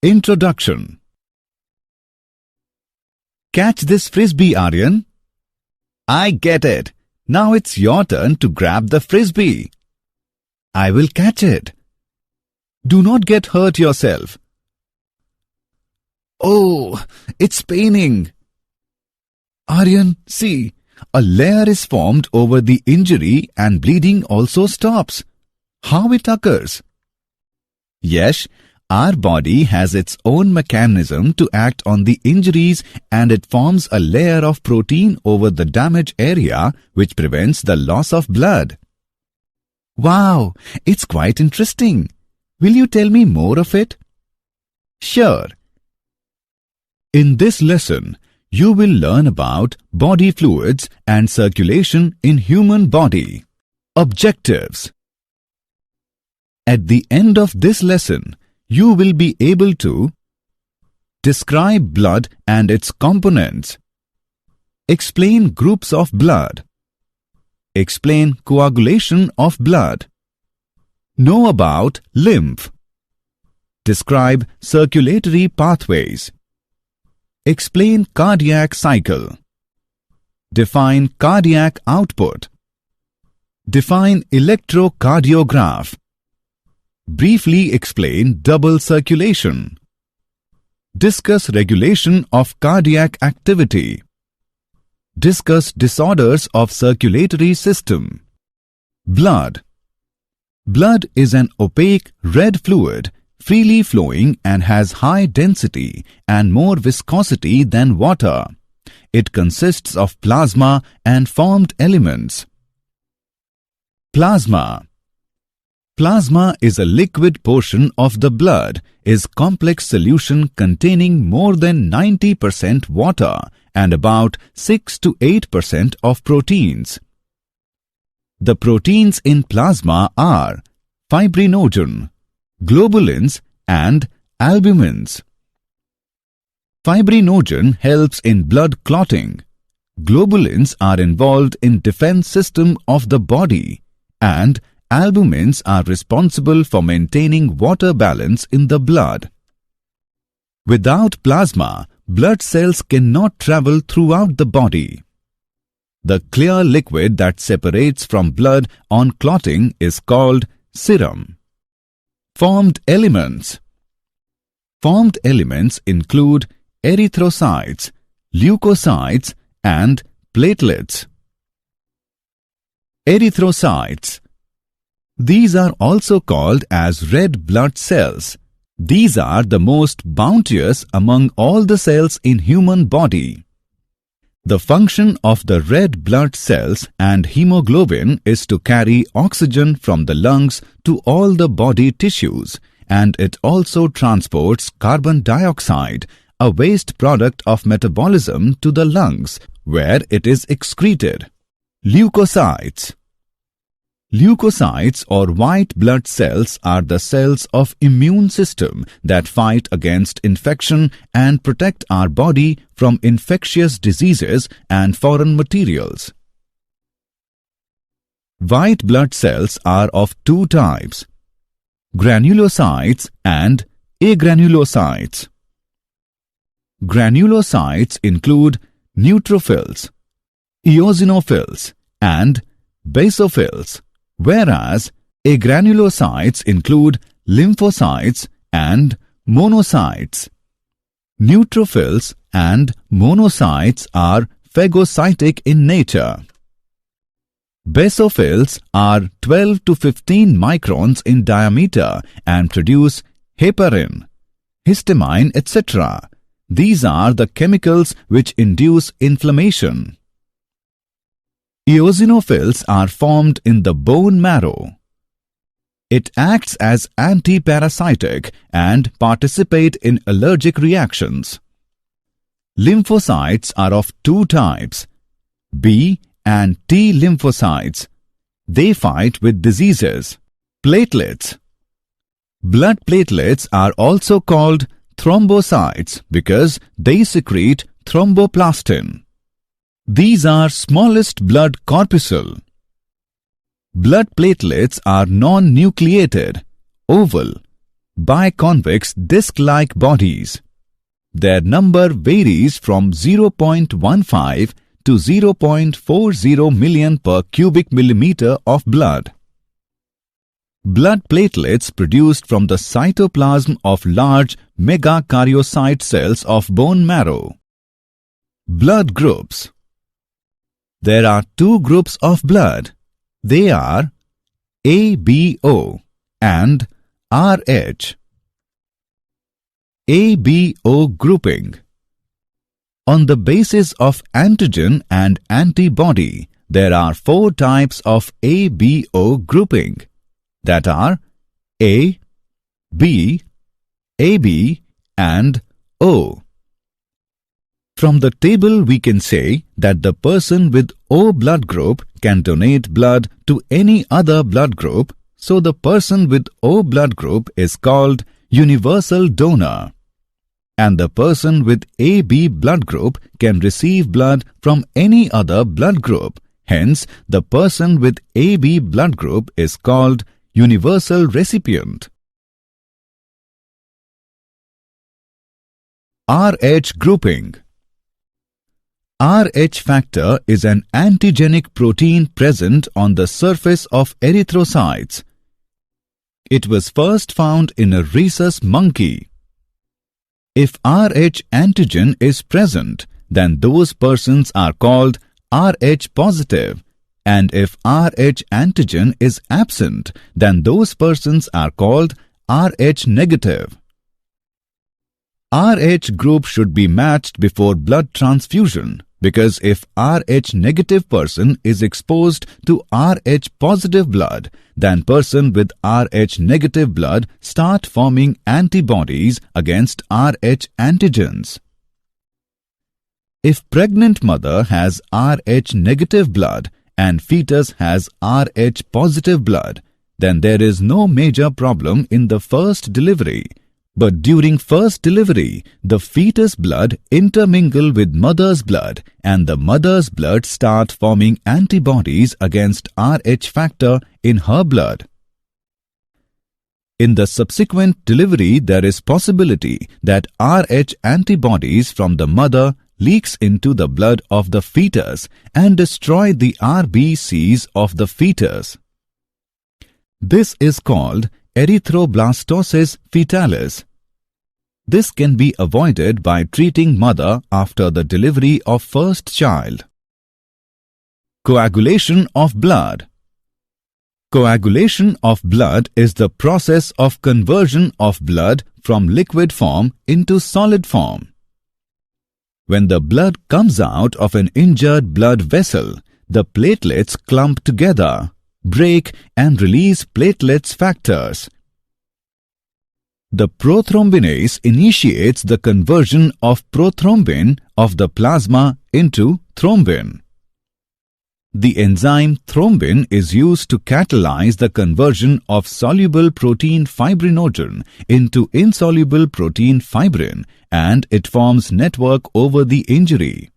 Introduction. Catch this frisbee, Aryan. I get it. Now it's your turn to grab the frisbee. I will catch it. Do not get hurt yourself. Oh, it's paining. Aryan, see, a layer is formed over the injury and bleeding also stops. How it occurs? Yes, our body has its own mechanism to act on the injuries, and it forms a layer of protein over the damaged area which prevents the loss of blood. Wow, it's quite interesting. Will you tell me more of it? Sure. In this lesson, you will learn about body fluids and circulation in human body. Objectives. At the end of this lesson, you will be able to describe blood and its components, explain groups of blood, explain coagulation of blood, know about lymph, describe circulatory pathways, explain cardiac cycle, define cardiac output, define electrocardiograph, briefly explain double circulation, discuss regulation of cardiac activity, discuss disorders of circulatory system. Blood. Blood is an opaque red fluid, freely flowing and has high density and more viscosity than water. It consists of plasma and formed elements. Plasma. Plasma is a liquid portion of the blood, is complex solution containing more than 90% water and about 6 to 8% of proteins. The proteins in plasma are fibrinogen, globulins and albumins. Fibrinogen helps in blood clotting. Globulins are involved in defense system of the body, and albumins are responsible for maintaining water balance in the blood. Without plasma, blood cells cannot travel throughout the body. The clear liquid that separates from blood on clotting is called serum. Formed elements. Formed elements include erythrocytes, leukocytes, and platelets. Erythrocytes. These are also called as red blood cells. These are the most bounteous among all the cells in human body. The function of the red blood cells and hemoglobin is to carry oxygen from the lungs to all the body tissues, and it also transports carbon dioxide, a waste product of metabolism, to the lungs, where it is excreted. Leukocytes. Leukocytes or white blood cells are the cells of immune system that fight against infection and protect our body from infectious diseases and foreign materials. White blood cells are of two types: granulocytes and agranulocytes. Granulocytes include neutrophils, eosinophils, and basophils, whereas agranulocytes include lymphocytes and monocytes. Neutrophils and monocytes are phagocytic in nature. Basophils are 12 to 15 microns in diameter and produce heparin, histamine, etc. These are the chemicals which induce inflammation. Eosinophils are formed in the bone marrow. It acts as anti-parasitic and participate in allergic reactions. Lymphocytes are of two types, B and T lymphocytes. They fight with diseases. Platelets. Blood platelets are also called thrombocytes because they secrete thromboplastin. These are smallest blood corpuscle. Blood platelets are non-nucleated, oval. biconvex disc-like bodies. Their number varies from 0.15 to 0.40 million per cubic millimeter of blood. Blood platelets produced from the cytoplasm of large megakaryocyte cells of bone marrow. Blood groups. There are two groups of blood. They are ABO and RH. ABO grouping. On the basis of antigen and antibody, there are four types of ABO grouping, that are A, B, AB and O. From the table we can say that the person with O blood group can donate blood to any other blood group, so the person with O blood group is called universal donor. And the person with AB blood group can receive blood from any other blood group. Hence, the person with AB blood group is called universal recipient. RH grouping. RH factor is an antigenic protein present on the surface of erythrocytes. It was first found in a rhesus monkey. If RH antigen is present, then those persons are called RH positive, and if RH antigen is absent, then those persons are called RH negative. RH group should be matched before blood transfusion, because if RH negative person is exposed to RH positive blood, then person with RH negative blood start forming antibodies against RH antigens. If pregnant mother has RH negative blood and fetus has RH positive blood, then there is no major problem in the first delivery. But during first delivery, the fetus blood intermingle with mother's blood and the mother's blood start forming antibodies against RH factor in her blood. In the subsequent delivery, there is possibility that RH antibodies from the mother leaks into the blood of the fetus and destroy the RBCs of the fetus. This is called erythroblastosis fetalis. This can be avoided by treating mother after the delivery of first child. Coagulation of blood. Coagulation of blood is the process of conversion of blood from liquid form into solid form. When the blood comes out of an injured blood vessel, the platelets clump together, break and release platelets factors. The prothrombinase initiates the conversion of prothrombin of the plasma into thrombin. The enzyme thrombin is used to catalyze the conversion of soluble protein fibrinogen into insoluble protein fibrin, and it forms network over the injury.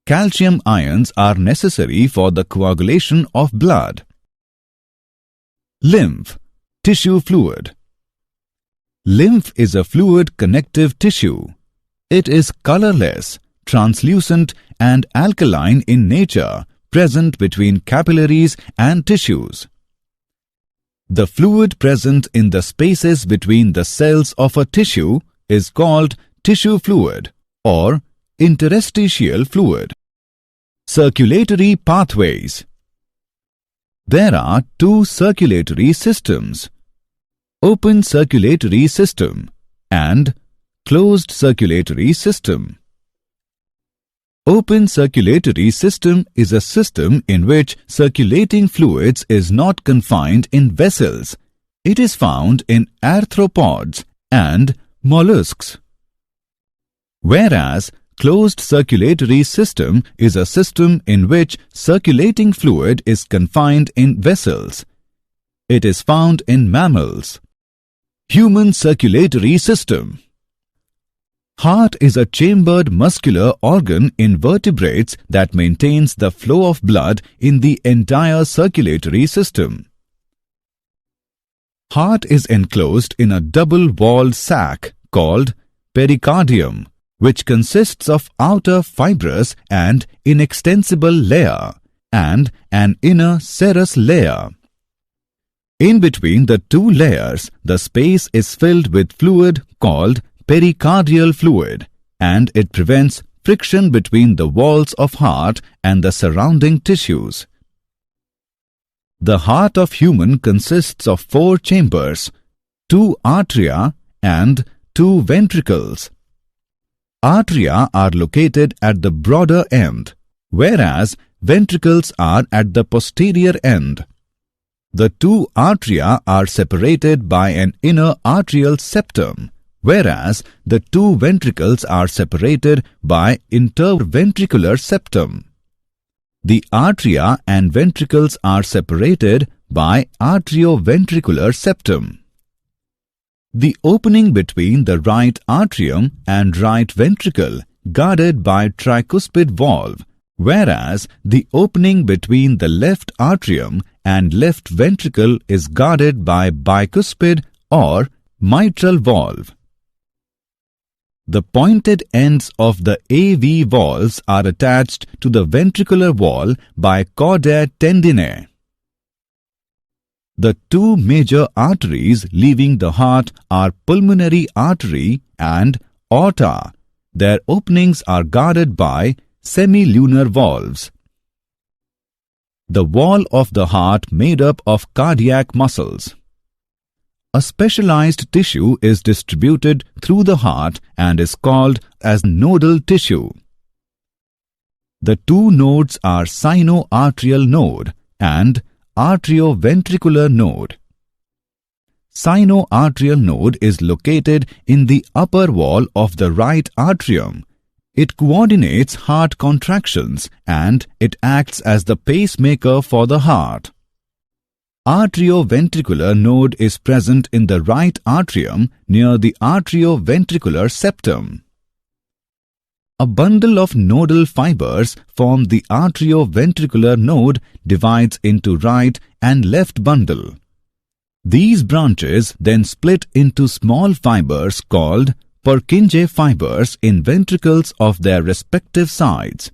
Calcium ions are necessary for the coagulation of blood. Lymph, tissue fluid. Lymph is a fluid connective tissue. It is colorless, translucent and alkaline in nature, present between capillaries and tissues. The fluid present in the spaces between the cells of a tissue is called tissue fluid or interstitial fluid. Circulatory pathways. There are two circulatory systems: open circulatory system and closed circulatory system. Open circulatory system is a system in which circulating fluids is not confined in vessels. It is found in arthropods and mollusks. Whereas closed circulatory system is a system in which circulating fluid is confined in vessels. It is found in mammals. Human circulatory system. Heart is a chambered muscular organ in vertebrates that maintains the flow of blood in the entire circulatory system. Heart is enclosed in a double-walled sac called pericardium, which consists of outer fibrous and inextensible layer and an inner serous layer. In between the two layers, the space is filled with fluid called pericardial fluid, and it prevents friction between the walls of heart and the surrounding tissues. The heart of human consists of 4 chambers, 2 atria and 2 ventricles. Atria are located at the broader end, whereas ventricles are at the posterior end. The 2 atria are separated by an inner arterial septum, whereas the 2 ventricles are separated by interventricular septum. The atria and ventricles are separated by arterioventricular septum. The opening between the right atrium and right ventricle guarded by tricuspid valve, whereas the opening between the left atrium and left ventricle is guarded by bicuspid or mitral valve. The pointed ends of the AV valves are attached to the ventricular wall by chordae tendineae. The 2 major arteries leaving the heart are pulmonary artery and aorta. Their openings are guarded by semilunar valves. The wall of the heart made up of cardiac muscles. A specialized tissue is distributed through the heart and is called as nodal tissue. The 2 nodes are sinoarterial node and arterioventricular node. Sinoarterial node is located in the upper wall of the right atrium. It coordinates heart contractions and it acts as the pacemaker for the heart. Arterioventricular node is present in the right atrium near the arterioventricular septum. A bundle of nodal fibers form the arterioventricular node divides into right and left bundle. These branches then split into small fibers called Purkinje fibers in ventricles of their respective sides.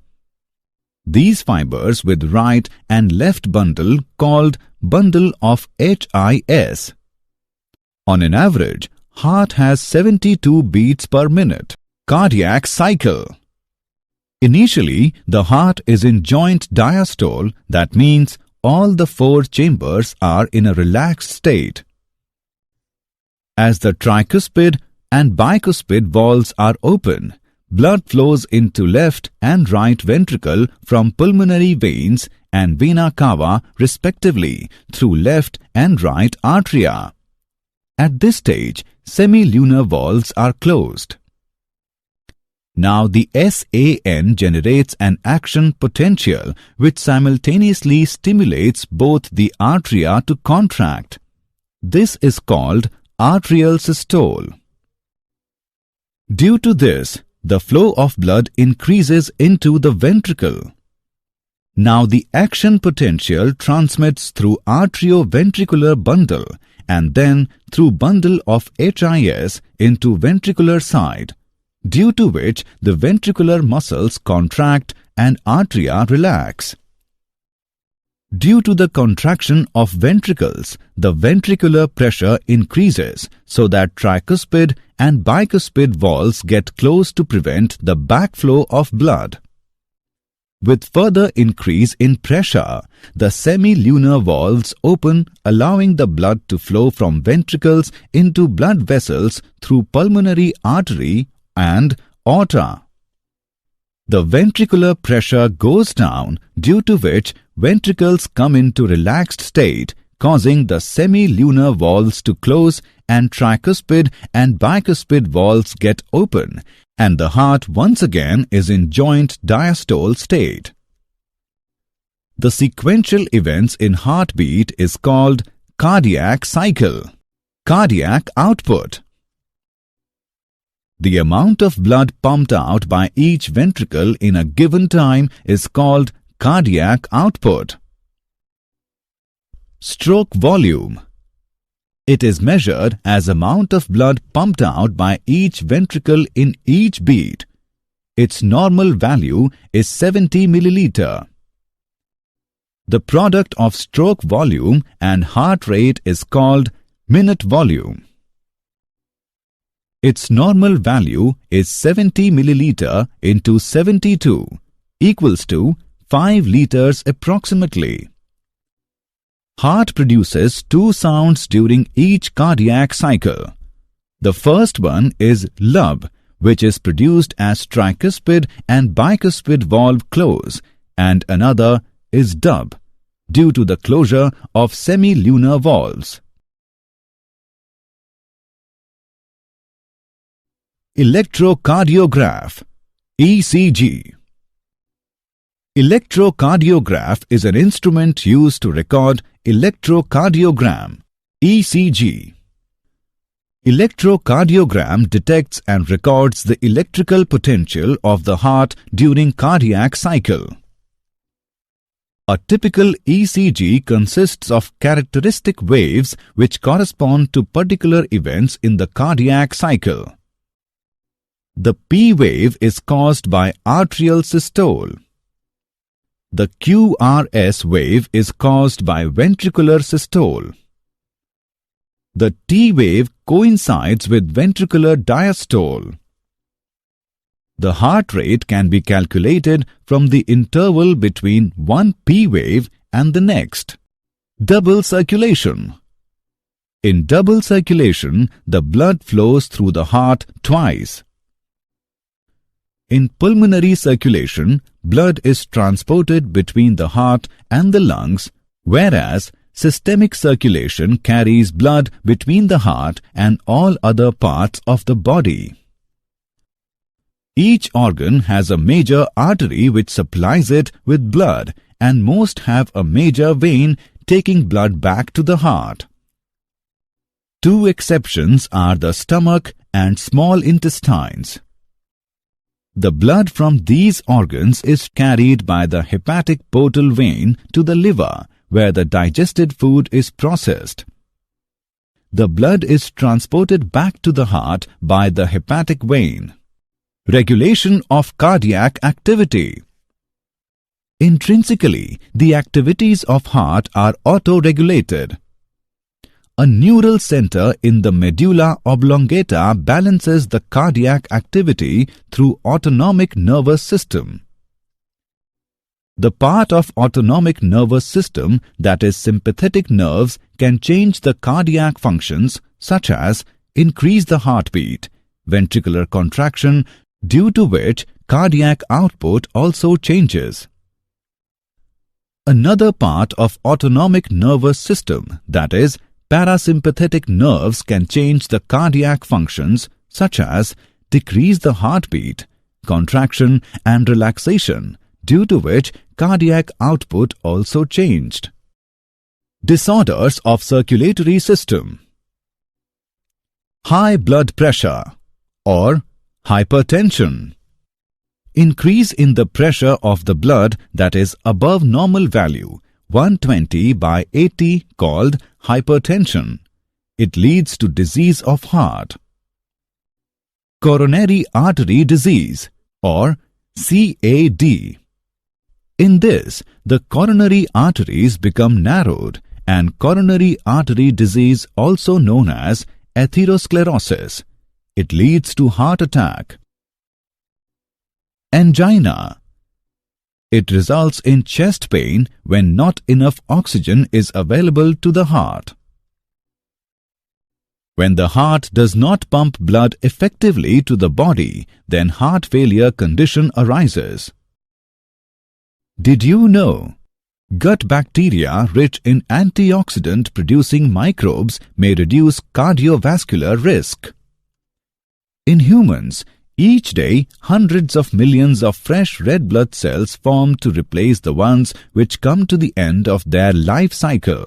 These fibers with right and left bundle called bundle of HIS. On an average, heart has 72 beats per minute. Cardiac cycle. Initially, the heart is in joint diastole, that means all the 4 chambers are in a relaxed state. As the tricuspid and bicuspid valves are open, blood flows into left and right ventricle from pulmonary veins and vena cava respectively through left and right atria. At this stage, semilunar valves are closed. Now the SAN generates an action potential which simultaneously stimulates both the atria to contract. This is called atrial systole. Due to this, the flow of blood increases into the ventricle. Now the action potential transmits through arterioventricular bundle and then through bundle of HIS into ventricular side, due to which the ventricular muscles contract and atria relax. Due to the contraction of ventricles, the ventricular pressure increases so that tricuspid and bicuspid valves get closed to prevent the backflow of blood. With further increase in pressure, the semilunar valves open, allowing the blood to flow from ventricles into blood vessels through pulmonary artery and aorta. The ventricular pressure goes down, due to which ventricles come into relaxed state, causing the semilunar valves to close and tricuspid and bicuspid valves get open, and the heart once again is in joint diastole state. The sequential events in heartbeat is called cardiac cycle. Cardiac output. The amount of blood pumped out by each ventricle in a given time is called cardiac output. Stroke volume. It is measured as amount of blood pumped out by each ventricle in each beat. Its normal value is 70 milliliter. The product of stroke volume and heart rate is called minute volume. Its normal value is 70 milliliter into 72 equals to 5 liters approximately. Heart produces two sounds during each cardiac cycle. The first one is lub, which is produced as tricuspid and bicuspid valve close, and another is dub, due to the closure of semilunar valves. Electrocardiograph, ECG. Electrocardiograph is an instrument used to record electrocardiogram, ECG. Electrocardiogram detects and records the electrical potential of the heart during cardiac cycle. A typical ECG consists of characteristic waves which correspond to particular events in the cardiac cycle. The P wave is caused by atrial systole. The QRS wave is caused by ventricular systole. The T wave coincides with ventricular diastole. The heart rate can be calculated from the interval between one P wave and the next. Double circulation. In double circulation, the blood flows through the heart twice. In pulmonary circulation, blood is transported between the heart and the lungs, whereas systemic circulation carries blood between the heart and all other parts of the body. Each organ has a major artery which supplies it with blood, and most have a major vein taking blood back to the heart. Two exceptions are the stomach and small intestines. The blood from these organs is carried by the hepatic portal vein to the liver, where the digested food is processed. The blood is transported back to the heart by the hepatic vein. Regulation of cardiac activity. Intrinsically, the activities of heart are auto-regulated. A neural center in the medulla oblongata balances the cardiac activity through autonomic nervous system. The part of autonomic nervous system that is sympathetic nerves can change the cardiac functions such as increase the heartbeat, ventricular contraction, due to which cardiac output also changes. Another part of autonomic nervous system, that is, parasympathetic nerves, can change the cardiac functions such as decrease the heartbeat, contraction and relaxation, due to which cardiac output also changed. Disorders of circulatory system. High blood pressure or hypertension. Increase in the pressure of the blood that is above normal value, 120/80, called hypertension. It leads to disease of heart. Coronary artery disease or CAD. In this, the coronary arteries become narrowed, and coronary artery disease, also known as atherosclerosis. It leads to heart attack. Angina. It results in chest pain when not enough oxygen is available to the heart. When the heart does not pump blood effectively to the body, then heart failure condition arises. Did you know? Gut bacteria rich in antioxidant-producing microbes may reduce cardiovascular risk. In humans, each day hundreds of millions of fresh red blood cells form to replace the ones which come to the end of their life cycle.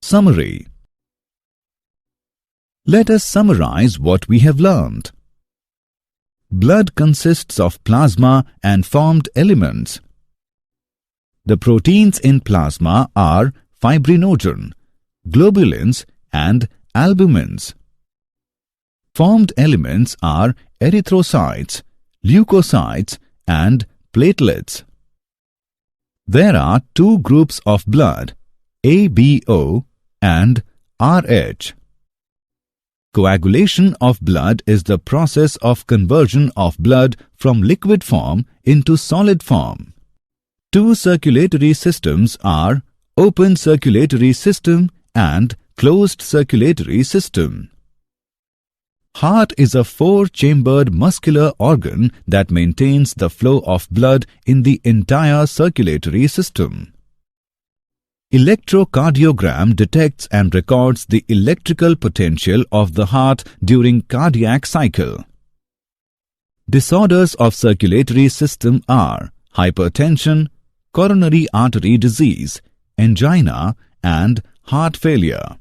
Summary. Let us summarize what we have learned. Blood consists of plasma and formed elements. The proteins in plasma are fibrinogen, globulins and albumins. Formed elements are erythrocytes, leukocytes and platelets. There are two groups of blood, ABO and RH. Coagulation of blood is the process of conversion of blood from liquid form into solid form. Two circulatory systems are open circulatory system and closed circulatory system. Heart is a four-chambered muscular organ that maintains the flow of blood in the entire circulatory system. Electrocardiogram detects and records the electrical potential of the heart during cardiac cycle. Disorders of circulatory system are hypertension, coronary artery disease, angina and heart failure.